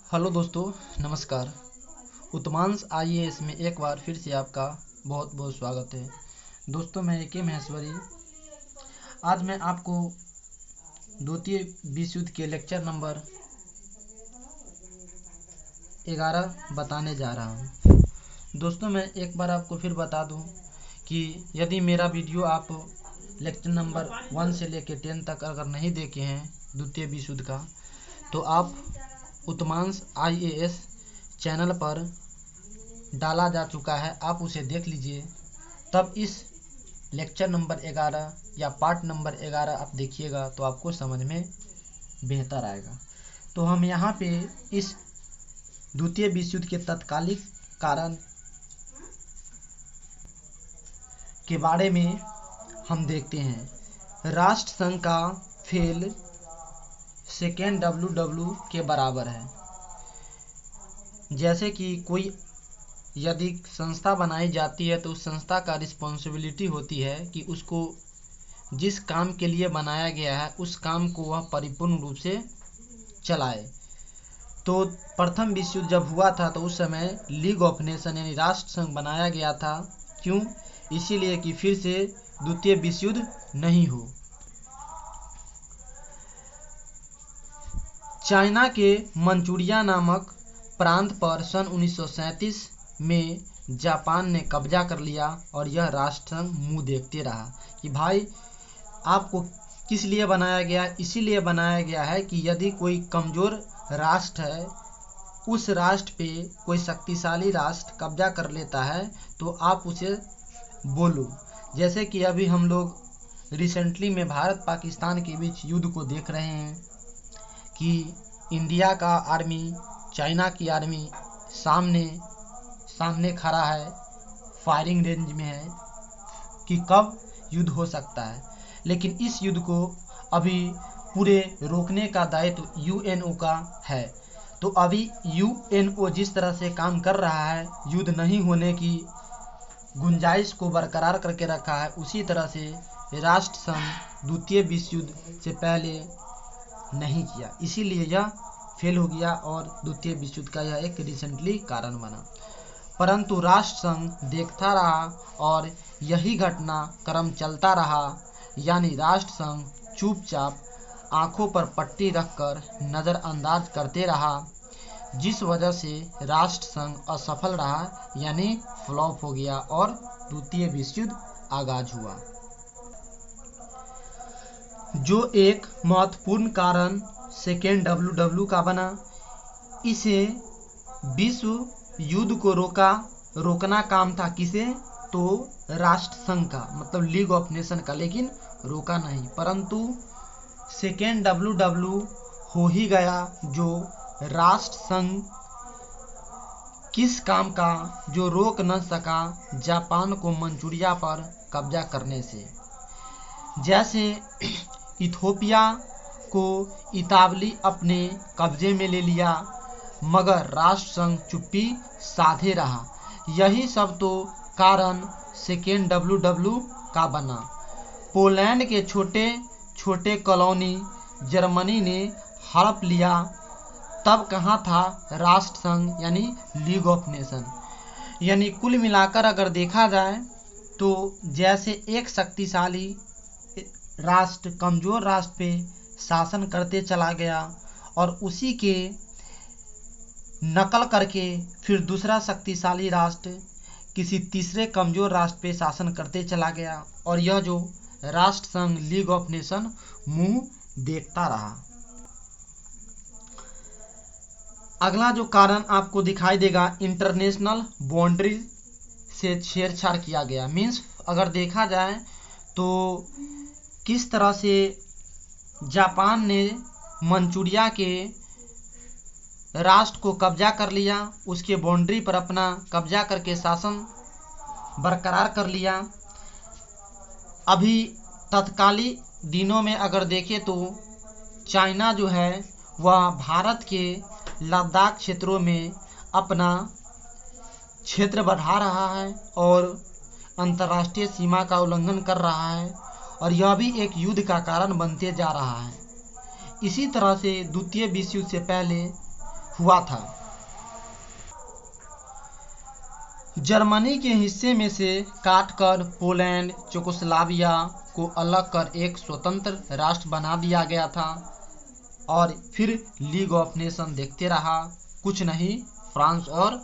Hello दोस्तों, नमस्कार। उत्तमांश IAS में एक बार फिर से आपका बहुत बहुत स्वागत है। दोस्तों, मैं AK महेश्वरी। आज मैं आपको द्वितीय विश्व युद्ध के लेक्चर नंबर 11 बताने जा रहा हूँ। दोस्तों, मैं एक बार आपको फिर बता दूँ कि यदि मेरा वीडियो आप लेक्चर नंबर 1 से लेकर 10 तक अगर नहीं देखे हैं द्वितीय विश्व युद्ध का, तो आप उत्तमांश आईएएस चैनल पर डाला जा चुका है, आप उसे देख लीजिए। तब इस लेक्चर नंबर 11 या पार्ट नंबर 11 आप देखिएगा तो आपको समझ में बेहतर आएगा। तो हम यहाँ पे इस द्वितीय विश्व युद्ध के तत्कालिक कारण के बारे में हम देखते हैं। राष्ट्र संघ का फेल सेकेंड WW के बराबर है। जैसे कि कोई यदि संस्था बनाई जाती है तो उस संस्था का रिस्पॉन्सिबिलिटी होती है कि उसको जिस काम के लिए बनाया गया है उस काम को वह परिपूर्ण रूप से चलाए। तो प्रथम विश्व युद्ध जब हुआ था तो उस समय लीग ऑफ नेशन यानी राष्ट्र संघ बनाया गया था। क्यों? इसीलिए कि फिर से द्वितीय विश्व युद्ध नहीं हो। चाइना के मंचूरिया नामक प्रांत पर सन 1937 में जापान ने कब्जा कर लिया और यह राष्ट्र संघ मुंह देखते रहा कि भाई आपको किस लिए बनाया गया। इसीलिए बनाया गया है कि यदि कोई कमज़ोर राष्ट्र है, उस राष्ट्र पे कोई शक्तिशाली राष्ट्र कब्जा कर लेता है तो आप उसे बोलो। जैसे कि अभी हम लोग रिसेंटली में भारत पाकिस्तान के बीच युद्ध को देख रहे हैं कि इंडिया का आर्मी चाइना की आर्मी सामने खड़ा है, फायरिंग रेंज में है कि कब युद्ध हो सकता है। लेकिन इस युद्ध को अभी पूरे रोकने का दायित्व UNO का है। तो अभी UNO जिस तरह से काम कर रहा है, युद्ध नहीं होने की गुंजाइश को बरकरार करके रखा है, उसी तरह से राष्ट्र संघ द्वितीय विश्व युद्ध से पहले नहीं किया, इसीलिए यह फेल हो गया और द्वितीय विश्व युद्ध का यह एक रिसेंटली कारण बना। परंतु राष्ट्र संघ देखता रहा और यही घटना क्रम चलता रहा, यानी राष्ट्र संघ चुपचाप आंखों पर पट्टी रखकर नज़रअंदाज करते रहा, जिस वजह से राष्ट्र संघ असफल रहा यानी फ्लॉप हो गया और द्वितीय विश्व युद्ध आगाज हुआ। जो एक महत्वपूर्ण कारण सेकेंड WW का बना, इसे विश्व युद्ध को रोकना काम था किसे? तो राष्ट्र संघ का, मतलब लीग ऑफ नेशन का, लेकिन रोका नहीं। परंतु सेकेंड WW हो ही गया, जो राष्ट्र संघ किस काम का? जो रोक न सका जापान को मंचूरिया पर कब्जा करने से। जैसे इथोपिया को इतावली अपने कब्जे में ले लिया, मगर राष्ट्र संघ चुप्पी साधे रहा। यही सब तो कारण सेकेंड WW का बना। पोलैंड के छोटे छोटे कॉलोनी जर्मनी ने हड़प लिया, तब कहाँ था राष्ट्र संघ यानी लीग ऑफ नेशन। यानी कुल मिलाकर अगर देखा जाए तो जैसे एक शक्तिशाली राष्ट्र कमज़ोर राष्ट्र पे शासन करते चला गया और उसी के नकल करके फिर दूसरा शक्तिशाली राष्ट्र किसी तीसरे कमज़ोर राष्ट्र पे शासन करते चला गया, और यह जो राष्ट्र संघ लीग ऑफ नेशन मुंह देखता रहा। अगला जो कारण आपको दिखाई देगा, इंटरनेशनल बाउंड्री से छेड़छाड़ किया गया। मीन्स अगर देखा जाए तो किस तरह से जापान ने मंचूरिया के राष्ट्र को कब्जा कर लिया, उसके बाउंड्री पर अपना कब्जा करके शासन बरकरार कर लिया। अभी तत्कालीन दिनों में अगर देखें तो चाइना जो है वह भारत के लद्दाख क्षेत्रों में अपना क्षेत्र बढ़ा रहा है और अंतर्राष्ट्रीय सीमा का उल्लंघन कर रहा है, और यह भी एक युद्ध का कारण बनते जा रहा है। इसी तरह से द्वितीय विश्व युद्ध से पहले हुआ था। जर्मनी के हिस्से में से काटकर पोलैंड चेकोस्लोवाकिया को अलग कर एक स्वतंत्र राष्ट्र बना दिया गया था और फिर लीग ऑफ नेशन देखते रहा, कुछ नहीं फ्रांस और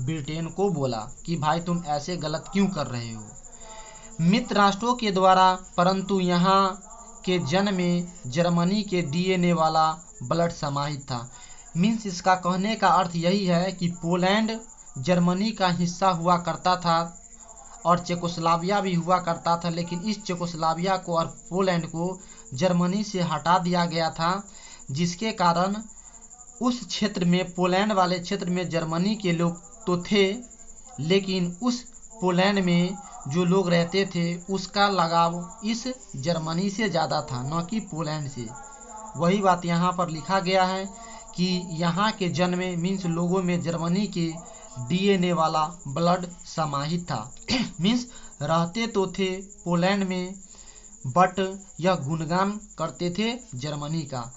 ब्रिटेन को बोला कि भाई तुम ऐसे गलत क्यों कर रहे हो मित्र राष्ट्रों के द्वारा, परंतु यहाँ के जन में जर्मनी के डीएनए वाला ब्लड समाहित था। मीन्स इसका कहने का अर्थ यही है कि पोलैंड जर्मनी का हिस्सा हुआ करता था और चेकोस्लोवाकिया भी हुआ करता था, लेकिन इस चेकोस्लोवाकिया को और पोलैंड को जर्मनी से हटा दिया गया था, जिसके कारण उस क्षेत्र में, पोलैंड वाले क्षेत्र में जर्मनी के लोग तो थे, लेकिन उस पोलैंड में जो लोग रहते थे उसका लगाव इस जर्मनी से ज़्यादा था, न कि पोलैंड से। वही बात यहाँ पर लिखा गया है कि यहाँ के जन में मीन्स लोगों में जर्मनी के डीएनए वाला ब्लड समाहित था। मीन्स रहते तो थे पोलैंड में, बट यह गुणगान करते थे जर्मनी का।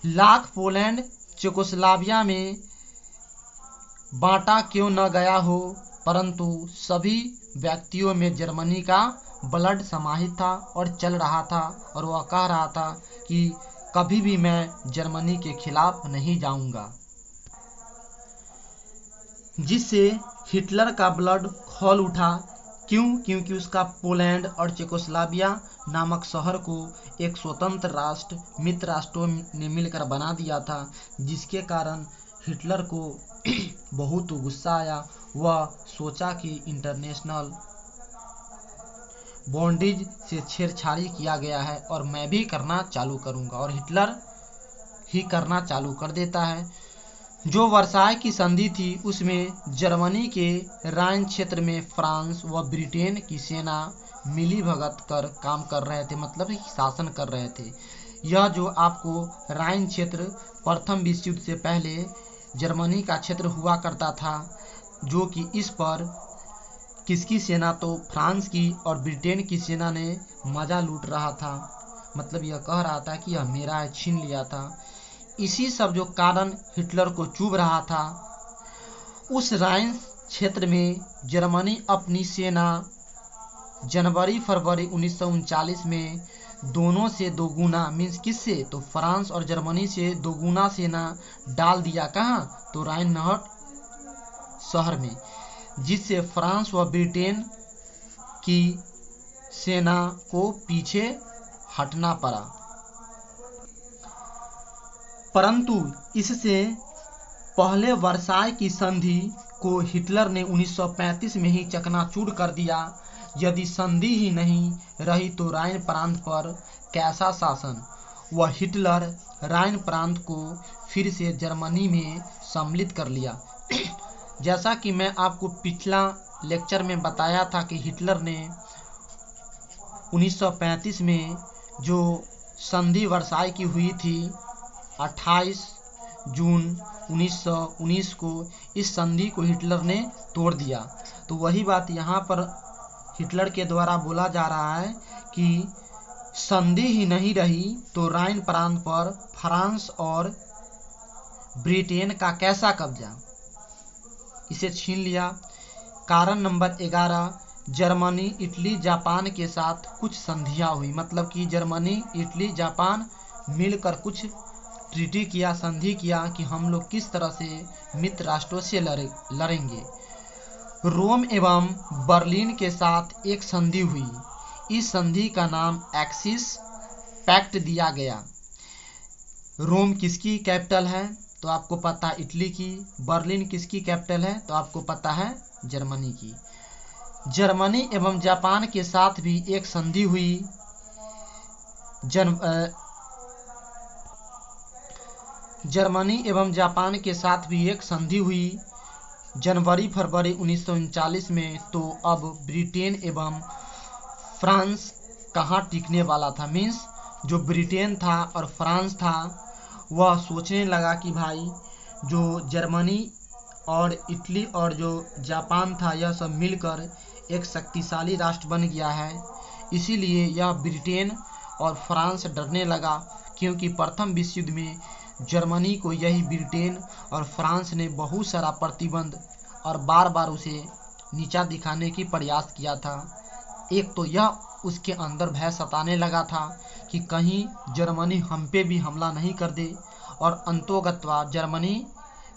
लाख पोलैंड चेकोस्लोवाकिया में बांटा क्यों न गया हो, परंतु सभी व्यक्तियों में जर्मनी का ब्लड समाहित था और चल रहा था, और वह कह रहा था कि कभी भी मैं जर्मनी के खिलाफ नहीं जाऊंगा, जिससे हिटलर का ब्लड खौल उठा। क्यों? क्योंकि उसका पोलैंड और चेकोस्लोवाकिया नामक शहर को एक स्वतंत्र राष्ट्र मित्र राष्ट्रों ने मिलकर बना दिया था, जिसके कारण हिटलर को बहुत गुस्सा आया। वह सोचा कि इंटरनेशनल बॉन्डिज से छेड़छाड़ी किया गया है और मैं भी करना चालू करूंगा, और हिटलर ही करना चालू कर देता है। जो वर्साय की संधि थी उसमें जर्मनी के राइन क्षेत्र में फ्रांस व ब्रिटेन की सेना मिली भगत कर काम कर रहे थे, मतलब शासन कर रहे थे। यह जो आपको राइन क्षेत्र प्रथम विश्व युद्ध से पहले जर्मनी का क्षेत्र हुआ करता था, जो कि इस पर किसकी सेना, तो फ्रांस की और ब्रिटेन की सेना ने मजा लूट रहा था, मतलब यह कह रहा था कि यह मेरा है, छीन लिया था। इसी सब जो कारण हिटलर को चुभ रहा था, उस राइन क्षेत्र में जर्मनी अपनी सेना जनवरी फरवरी 1939 में दोनों से दोगुना, मीन्स किससे, तो फ्रांस और जर्मनी से दोगुना सेना डाल दिया। कहाँ? तो राइन नहर शहर में, जिससे फ्रांस व ब्रिटेन की सेना को पीछे हटना पड़ा। परंतु इससे पहले वर्साय की संधि को हिटलर ने 1935 में ही चकनाचूर कर दिया। यदि संधि ही नहीं रही तो राइन प्रांत पर कैसा शासन। वह हिटलर राइन प्रांत को फिर से जर्मनी में सम्मिलित कर लिया। जैसा कि मैं आपको पिछला लेक्चर में बताया था कि हिटलर ने 1935 में जो संधि वर्साय की हुई थी 28 जून 1919 को, इस संधि को हिटलर ने तोड़ दिया। तो वही बात यहाँ पर हिटलर के द्वारा बोला जा रहा है कि संधि ही नहीं रही तो राइन प्रांत पर फ्रांस और ब्रिटेन का कैसा कब्जा, इसे छीन लिया। कारण नंबर 11, जर्मनी इटली जापान के साथ कुछ संधियां हुई, मतलब कि जर्मनी इटली जापान मिलकर कुछ ट्रीटी किया, संधि किया कि हम लोग किस तरह से मित्र राष्ट्रों से लड़ेंगे। रोम एवं बर्लिन के साथ एक संधि हुई। इस संधि का नाम एक्सिस पैक्ट दिया गया। रोम किसकी कैपिटल है, तो आपको पता है इटली की। बर्लिन किसकी कैपिटल है, तो आपको पता है जर्मनी की। जर्मनी एवं जापान के साथ भी एक संधि हुई। जर्मनी एवं जापान के साथ भी एक संधि हुई जनवरी फरवरी 1939 में। तो अब ब्रिटेन एवं फ्रांस कहाँ टिकने वाला था। मीन्स जो ब्रिटेन था और फ्रांस था वह सोचने लगा कि भाई जो जर्मनी और इटली और जो जापान था यह सब मिलकर एक शक्तिशाली राष्ट्र बन गया है, इसीलिए यह ब्रिटेन और फ्रांस डरने लगा, क्योंकि प्रथम विश्व युद्ध में जर्मनी को यही ब्रिटेन और फ्रांस ने बहुत सारा प्रतिबंध और बार बार उसे नीचा दिखाने की प्रयास किया था। एक तो यह उसके अंदर भय सताने लगा था कि कहीं जर्मनी हम पे भी हमला नहीं कर दे, और अंतोगत्वा जर्मनी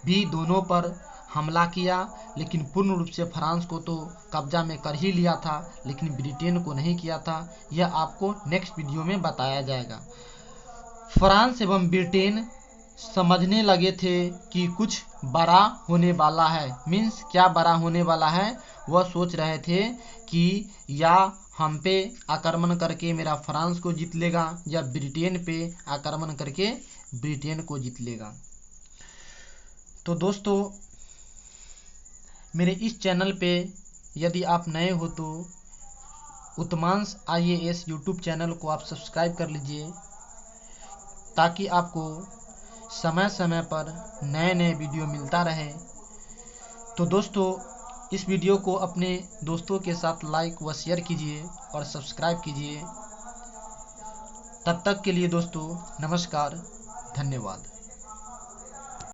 भी दोनों पर हमला किया, लेकिन पूर्ण रूप से फ्रांस को तो कब्जा में कर ही लिया था, लेकिन ब्रिटेन को नहीं किया था। यह आपको नेक्स्ट वीडियो में बताया जाएगा। फ्रांस एवं ब्रिटेन समझने लगे थे कि कुछ बड़ा होने वाला है। मीन्स क्या बड़ा होने वाला है, वह सोच रहे थे कि या हम पे आक्रमण करके मेरा फ्रांस को जीत लेगा, या ब्रिटेन पे आक्रमण करके ब्रिटेन को जीत लेगा। तो दोस्तों, मेरे इस चैनल पे यदि आप नए हो तो उत्तमांश IAS यूट्यूब चैनल को आप सब्सक्राइब कर लीजिए, ताकि आपको समय समय पर नए नए वीडियो मिलता रहे। तो दोस्तों, इस वीडियो को अपने दोस्तों के साथ लाइक व शेयर कीजिए और सब्सक्राइब कीजिए। तब तक के लिए दोस्तों, नमस्कार, धन्यवाद।